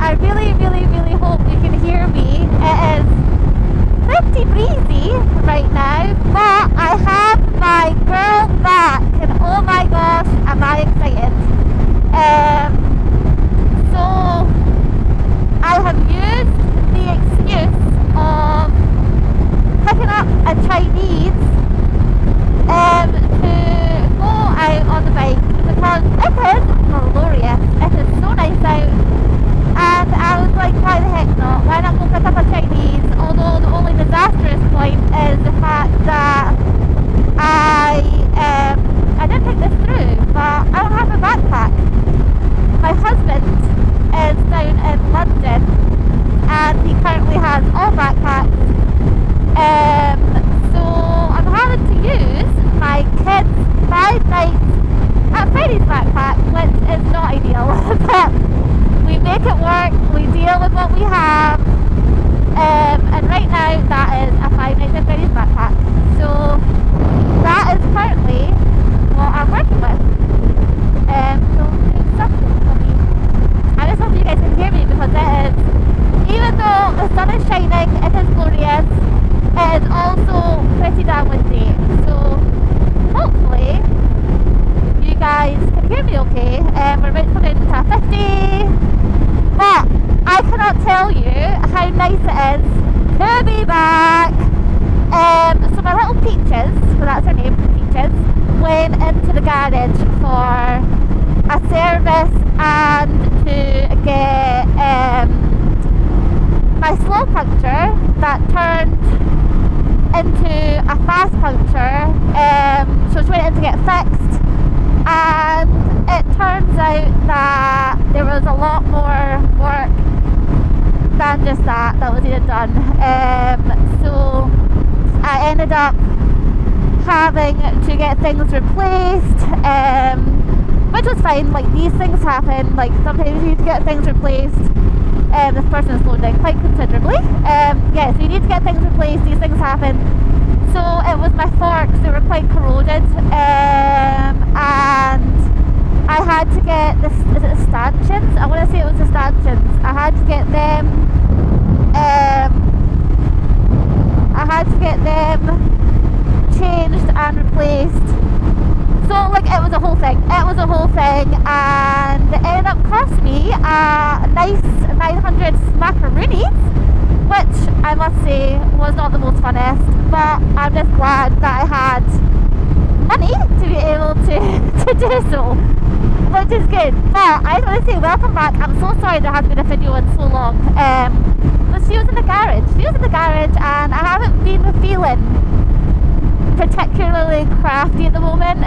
I really, really, really hope you can hear me. It is pretty breezy right now, but I have my girl back, and oh my gosh, am I excited. So I have used the excuse of picking up a Chinese to go out on the bike, because it is glorious. It is so nice out, and I was like, why the heck not? Why not go pick up a Chinese? Although the only disastrous point is the fact that I did think this through, but I don't have a backpack. My husband is down in London, and he currently has all backpacks. So I'm having to use my kids' 5 nights at Freddy's backpack, which is not ideal. But we make it work, we deal with what we have, and right now that is a 5 nights at Freddy's backpack. So that is currently what I'm working with. So it's something for me. I just hope you guys can hear me, because it is, even though the sun is shining, it is glorious, it is also pretty damn windy. So hopefully you guys can hear me okay. We're about to come into a 50, but I cannot tell you how nice it is to be back. So my little Peaches, so that's her name, Peaches, went into the garage for a service and to get my slow puncture that turned into a fast puncture. So she went in to get fixed, and it turns out that there was a lot more work than just that was needed done. So I ended up having to get things replaced, which was fine. Like, these things happen. Like, sometimes you need to get things replaced. This person is slowed down quite considerably. Yeah, so you need to get things replaced. These things happen. So it was my forks. They were quite corroded, and I had to get this. Is it the stanchions? I want to say it was the stanchions. I had to get them. Changed and replaced. So like, it was a whole thing. And it ended up costing me a nice 900 smackaroonies, which I must say was not the most funnest, but I'm just glad that I had money to be able to do so, which is good. But I just want to say welcome back. I'm so sorry there hasn't been a video in so long. But she was in the garage, and I haven't been feeling particularly crafty at the moment.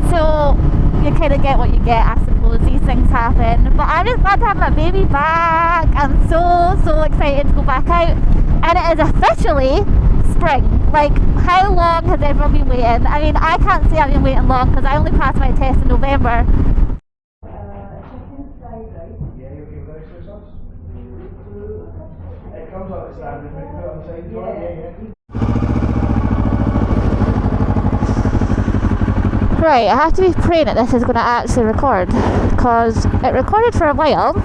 So you kind of get what you get, I suppose. These things happen. But I'm just glad to have my baby back. I'm so excited to go back out, and it is officially spring. Like, how long has everyone been waiting? I mean, I can't say I've been waiting long, because I only passed my test in November. It comes out the standard, but you put it on the side. Yeah. Right, I have to be praying that this is going to actually record, because it recorded for a while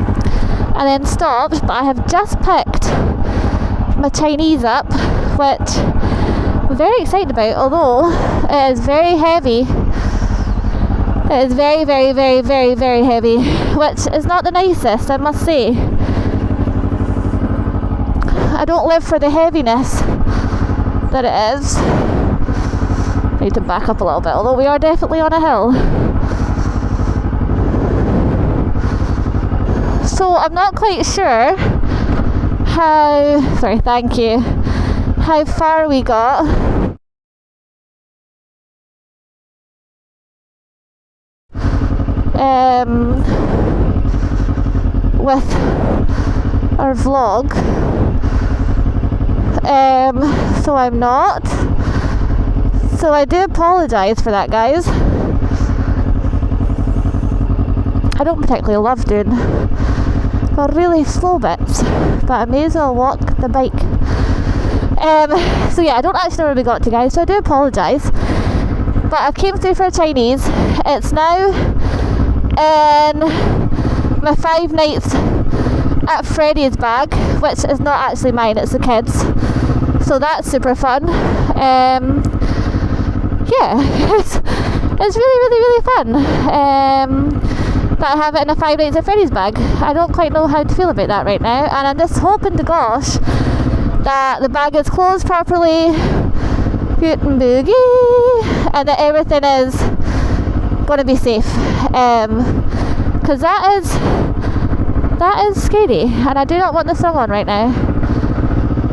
and then stopped. But I have just picked my Chinese up, which I'm very excited about, although it is very heavy. It is very, very, very, very, very heavy, which is not the nicest, I must say. I don't live for the heaviness that it is. I need to back up a little bit, although we are definitely on a hill. So I'm not quite sure how far we got. With our vlog. So I'm not. So I do apologise for that, guys. I don't particularly love doing really slow bits, but I may as well walk the bike. So yeah, I don't actually know where we got to, guys, so I do apologise. But I came through for a Chinese. It's now in my 5 nights at Freddy's bag, which is not actually mine, it's the kids. So that's super fun. Yeah, it's really fun. But I have it in a 5 nights at Freddy's bag. I don't quite know how to feel about that right now, and I'm just hoping to gosh that the bag is closed properly, hoot and boogie, and that everything is going to be safe. Because that is scary, and I do not want the song on right now.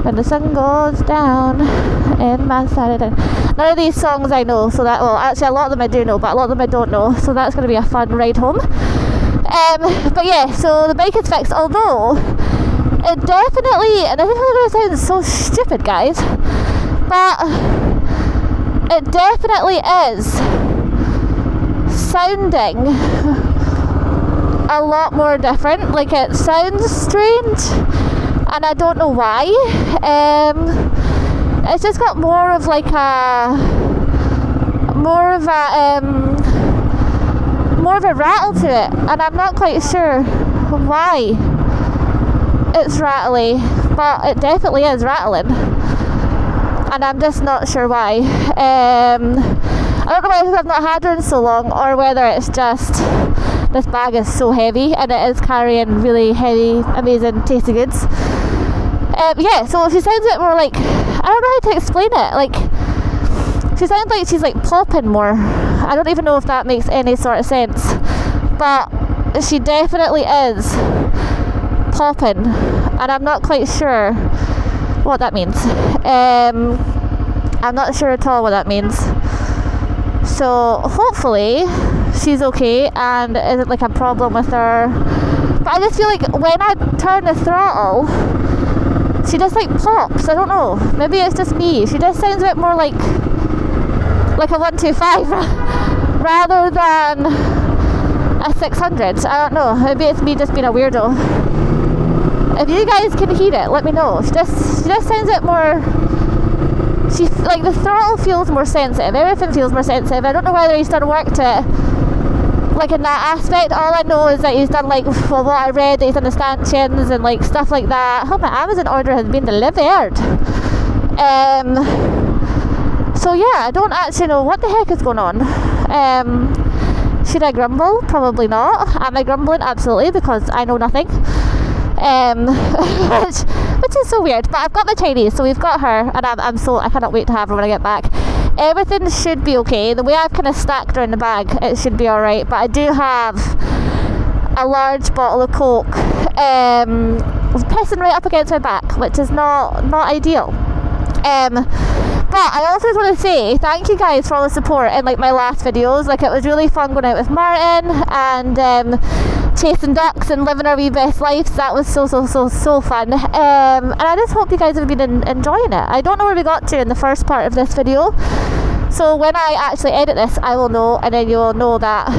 When the sun goes down in my Saturday. None of these songs I know, so that, well, actually a lot of them I do know, but a lot of them I don't know, so that's going to be a fun ride home. But yeah, so the bike is fixed, although it definitely, and this is going to sound so stupid, guys, but it definitely is sounding a lot more different. Like, it sounds strange, and I don't know why. It's just got more of like a rattle to it, and I'm not quite sure why it's rattly, but it definitely is rattling, and I'm just not sure why. I don't know whether I've not had her in so long, or whether it's just this bag is so heavy and it is carrying really heavy, amazing, tasty goods. Yeah, so she sounds a bit more like, I don't know how to explain it, like, she sounds like she's like popping more. I don't even know if that makes any sort of sense, but she definitely is popping, and I'm not quite sure what that means. I'm not sure at all what that means. So hopefully she's okay and it isn't like a problem with her. But I just feel like when I turn the throttle, she just like pops. I don't know. Maybe it's just me. She just sounds a bit more like a 125 rather than a 600. I don't know. Maybe it's me just being a weirdo. If you guys can hear it, let me know. She just sounds a bit more. Like, the throttle feels more sensitive. Everything feels more sensitive. I don't know whether he's done work to it, like, in that aspect. All I know is that he's done, like, well, what I read, that he's done the stanchions and like stuff like that. Oh, my Amazon order has been delivered. So yeah, I don't actually know what the heck is going on. Should I grumble? Probably not. Am I grumbling? Absolutely, because I know nothing. Which is so weird. But I've got my Chinese, so we've got her, and I cannot wait to have her when I get back. Everything should be okay. The way I've kind of stacked her in the bag, it should be alright. But I do have a large bottle of Coke pissing right up against my back, which is not ideal. But I also just want to say thank you guys for all the support in like my last videos. Like, it was really fun going out with Martin and chasing ducks and living our wee best lives. That was so fun. And I just hope you guys have been enjoying it. I don't know where we got to in the first part of this video, so when I actually edit this I will know, and then you'll know that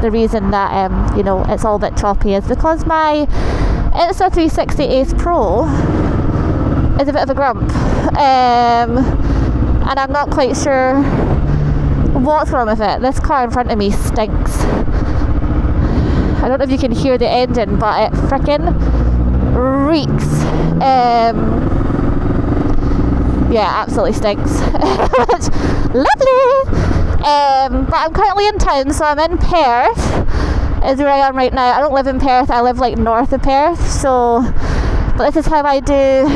the reason that you know, it's all a bit choppy is because my Insta 360 Ace Pro is a bit of a grump, and I'm not quite sure what's wrong with it. This car in front of me stinks. I don't know if you can hear the engine, but it frickin' reeks. Yeah, absolutely stinks. Lovely! But I'm currently in town, so I'm in Perth, is where I am right now. I don't live in Perth, I live like north of Perth, so, but this is how I do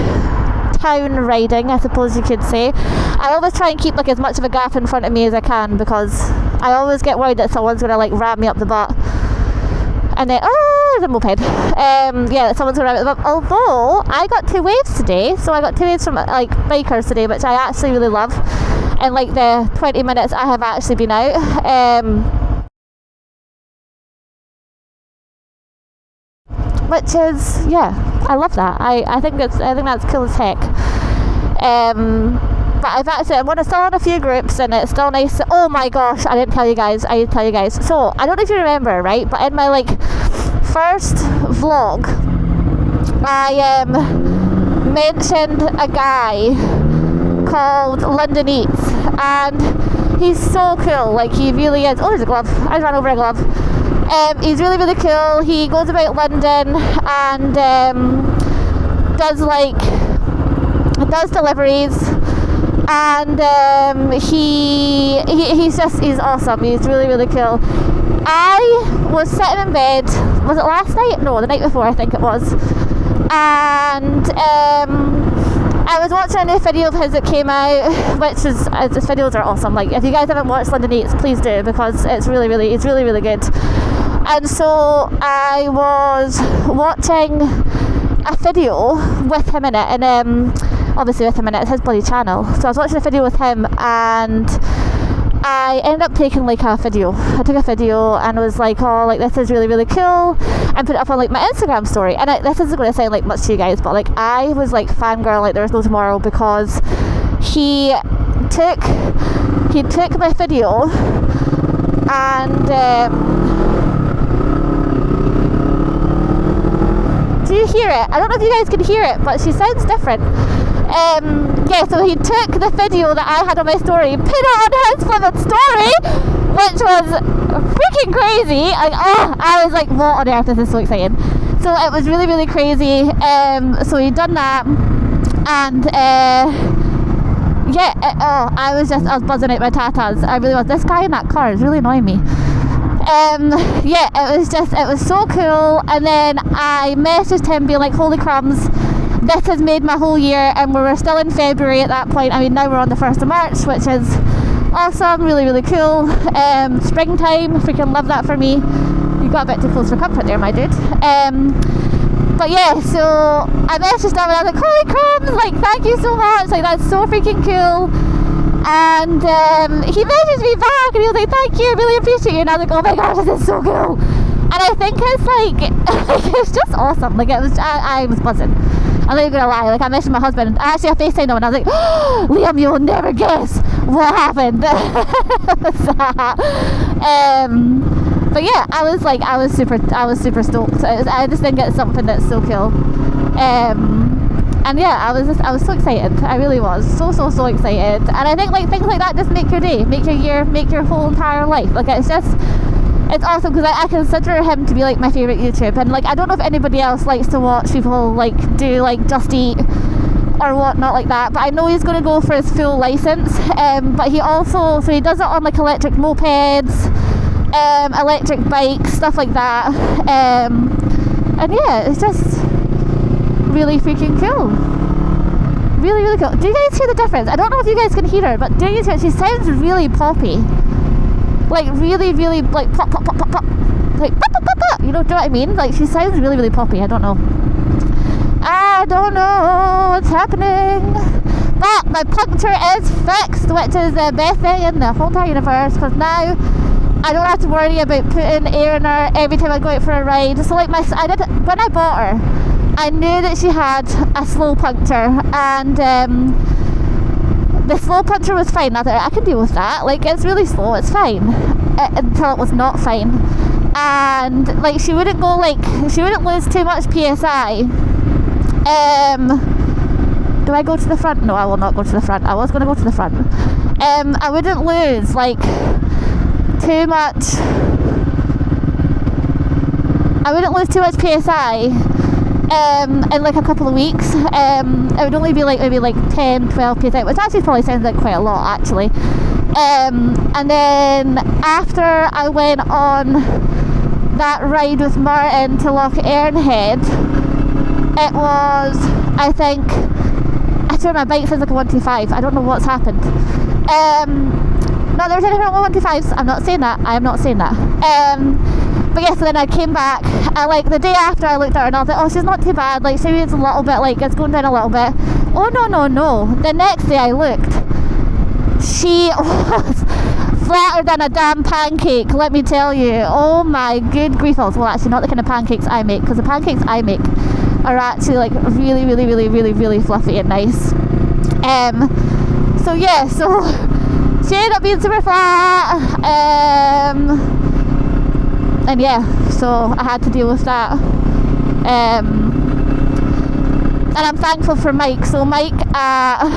town riding, I suppose you could say. I always try and keep like as much of a gap in front of me as I can, because I always get worried that someone's going to like ram me up the butt. And then, oh, there's a moped. Yeah, someone's going to ram me up the butt. Although, I got 2 waves today, so I got 2 waves from like bikers today, which I actually really love. And like the 20 minutes I have actually been out. Which is, yeah, I love that. I think that's cool as heck. But I'm still on a few groups, and it's still nice. Oh my gosh, I didn't tell you guys. So I don't know if you remember, right? But in my like first vlog, I mentioned a guy called London Eats, and he's so cool. Like, he really is. Oh, there's a glove. I ran over a glove. He's really, really cool. He goes about London and does deliveries, and he's awesome. He's really, really cool. I was sitting in bed, was it last night? No, the night before I think it was, and I was watching a new video of his that came out, which is, his videos are awesome. Like, if you guys haven't watched London Eats, please do, because it's really, really good. And so I was watching a video with him in it, and obviously with him in it, it's his bloody channel. So I was watching a video with him, and I ended up taking like a video. I took a video and was like, oh, like this is really, really cool, and put it up on like my Instagram story. And this isn't going to sound like much to you guys, but like I was like fangirl like there was no tomorrow, because he took my video and do you hear it? I don't know if you guys can hear it, but she sounds different. Yeah, so he took the video that I had on my story, put it on his flippin' story, which was freaking crazy. I was like, what on earth? This is so exciting. So it was really, really crazy. So he'd done that, and I was buzzing out my tatas. I really was. This guy in that car is really annoying me. It was so cool. And then I messaged him being like, holy crumbs, this has made my whole year, and we were still in February at that point. I mean, now we're on the 1st of March, which is awesome, really, really cool. Springtime, freaking love that for me. You got a bit too close for comfort there, my dude. But yeah, so I messaged him and I was like, holy crumbs, like thank you so much, like that's so freaking cool. And he messaged me back and he was like, thank you, I really appreciate you. And I was like, oh my gosh, this is so cool. And I think it's like, it's just awesome. Like it was, I was buzzing. I'm not even gonna lie, like I messaged my husband, actually I FaceTimed him and I was like, oh, Liam, you'll never guess what happened. But yeah, I was super stoked. I just think it's something that's so cool. And yeah, I was so excited. I really was so excited. And I think like things like that just make your day, make your year, make your whole entire life. Like it's awesome, because I consider him to be like my favourite YouTube, and like I don't know if anybody else likes to watch people like do like Just Eat or whatnot like that, but I know he's going to go for his full license. But he does it on like electric mopeds, electric bikes, stuff like that. And yeah, it's just really freaking cool. Really, really cool. Do you guys hear the difference? I don't know if you guys can hear her, but do you hear? She sounds really poppy. Like really, really like pop, pop, pop, pop, pop. Like pop, pop, pop, pop. You know what I mean? Like she sounds really, really poppy. I don't know what's happening. But my puncture is fixed, which is the best thing in the whole entire universe, because now I don't have to worry about putting air in her every time I go out for a ride. So like when I bought her, I knew that she had a slow puncture, and the slow puncture was fine. I thought I can deal with that. Like it's really slow, it's fine. Until it was not fine, and like she wouldn't lose too much PSI. Do I go to the front? No, I will not go to the front. I was going to go to the front. I wouldn't lose like too much. I wouldn't lose too much PSI in like a couple of weeks. It would only be like maybe like 10, 12 PSI, which actually probably sounds like quite a lot actually. And then after I went on that ride with Martin to Loch Earnhead, it was, I think, I swear my bike says like a 125. I don't know what's happened. No, there's anything wrong with 125s. I'm not saying that. I am not saying that. But yeah, so then I came back, and like the day after I looked at her and I was like, oh, she's not too bad, like she is a little bit, like it's going down a little bit. Oh no. The next day I looked, she was flatter than a damn pancake, let me tell you. Oh my good grief. Well, actually not the kind of pancakes I make, because the pancakes I make are actually like really, really, really, really, really fluffy and nice. So yeah, so she ended up being super flat. And yeah, so I had to deal with that. And I'm thankful for Mike. So Mike, I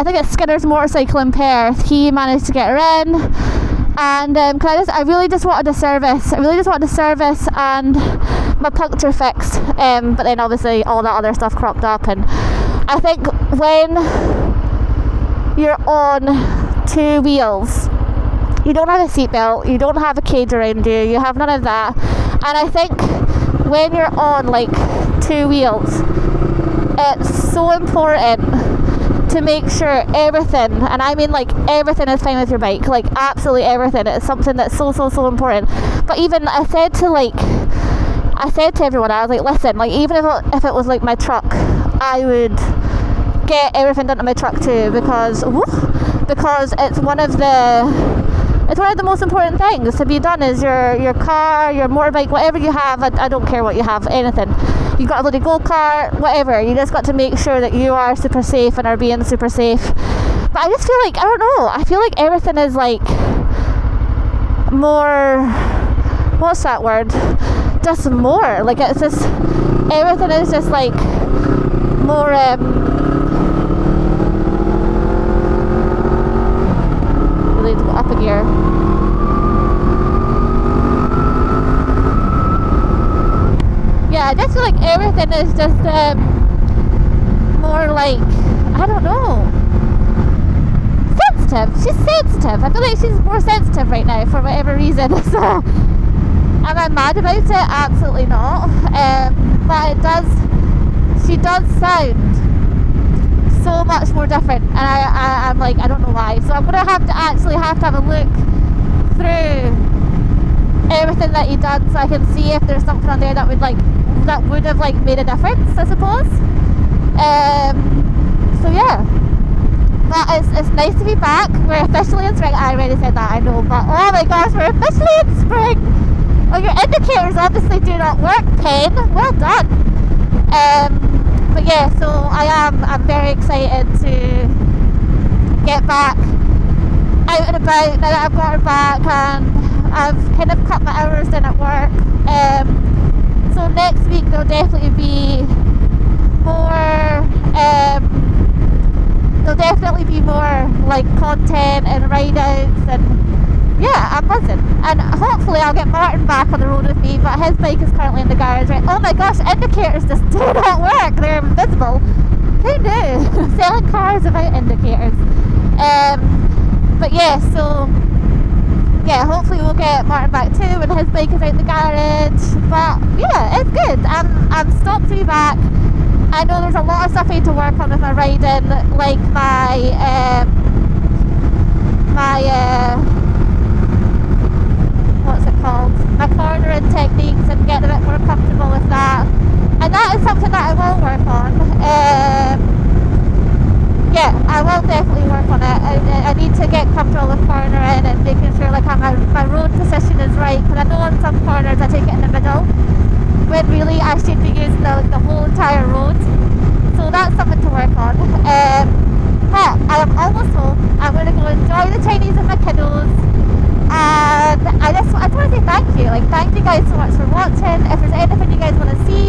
think it's Skinner's Motorcycle in Perth, he managed to get her in, and I really just wanted a service. I really just wanted a service and my puncture fixed, but then obviously all that other stuff cropped up. And I think when you're on two wheels, you don't have a seatbelt, you don't have a cage around you, you have none of that. And I think when you're on like two wheels, it's so important to make sure everything, and I mean like everything, is fine with your bike, like absolutely everything. It's something that's so important. But even I said to everyone, I was like, listen, like even if it was like my truck, I would get everything done to my truck too, because it's one of the most important things to be done. Is your car, your motorbike, whatever you have. I don't care what you have, anything. You've got a bloody go-kart, whatever. You just got to make sure that you are super safe and are being super safe. But I just feel like, I don't know, I feel like everything is like more, what's that word? Just more. Like it's just, everything is just like more, really to go up a gear. Yeah, I just feel like everything is just more like, I don't know, sensitive. She's sensitive. I feel like she's more sensitive right now for whatever reason. So, am I mad about it? Absolutely not. But she does sound so much more different, and I'm like, I don't know why. So I'm gonna have to have a look through everything that he done, so I can see if there's something on there that would have like made a difference, I suppose. So yeah, but it's nice to be back. We're officially in spring. I already said that, I know, but oh my gosh, we're officially in spring. Well, your indicators obviously do not work, Pen. Well done. But yeah, so I'm very excited to get back out and about now that I've got her back, and I've kind of cut my hours in at work. So next week there'll definitely be more like content and ride outs, and yeah, I'm buzzing. And hopefully I'll get Martin back on the road with me, but his bike is currently in the garage, right? Oh my gosh, indicators just do not work, they're invisible. Who knew? Selling cars without indicators. But yeah, so yeah, hopefully we'll get Martin back too when his bike is out the garage. But yeah, it's good. I'm stoked to be back. I know there's a lot of stuff I need to work on with my riding, like what's it called? My cornering techniques, and getting a bit more comfortable with that. And that is something that I will work on. Yeah, I will definitely work on it. I need to get comfortable with cornering and making sure like my road position is right, because I know on some corners I take it in the middle, when really I should be using the whole entire road. So that's something to work on. But I am almost home. I'm going to go enjoy the Chinese with my kiddos. And I just want to say thank you. Like, thank you guys so much for watching. If there's anything you guys want to see,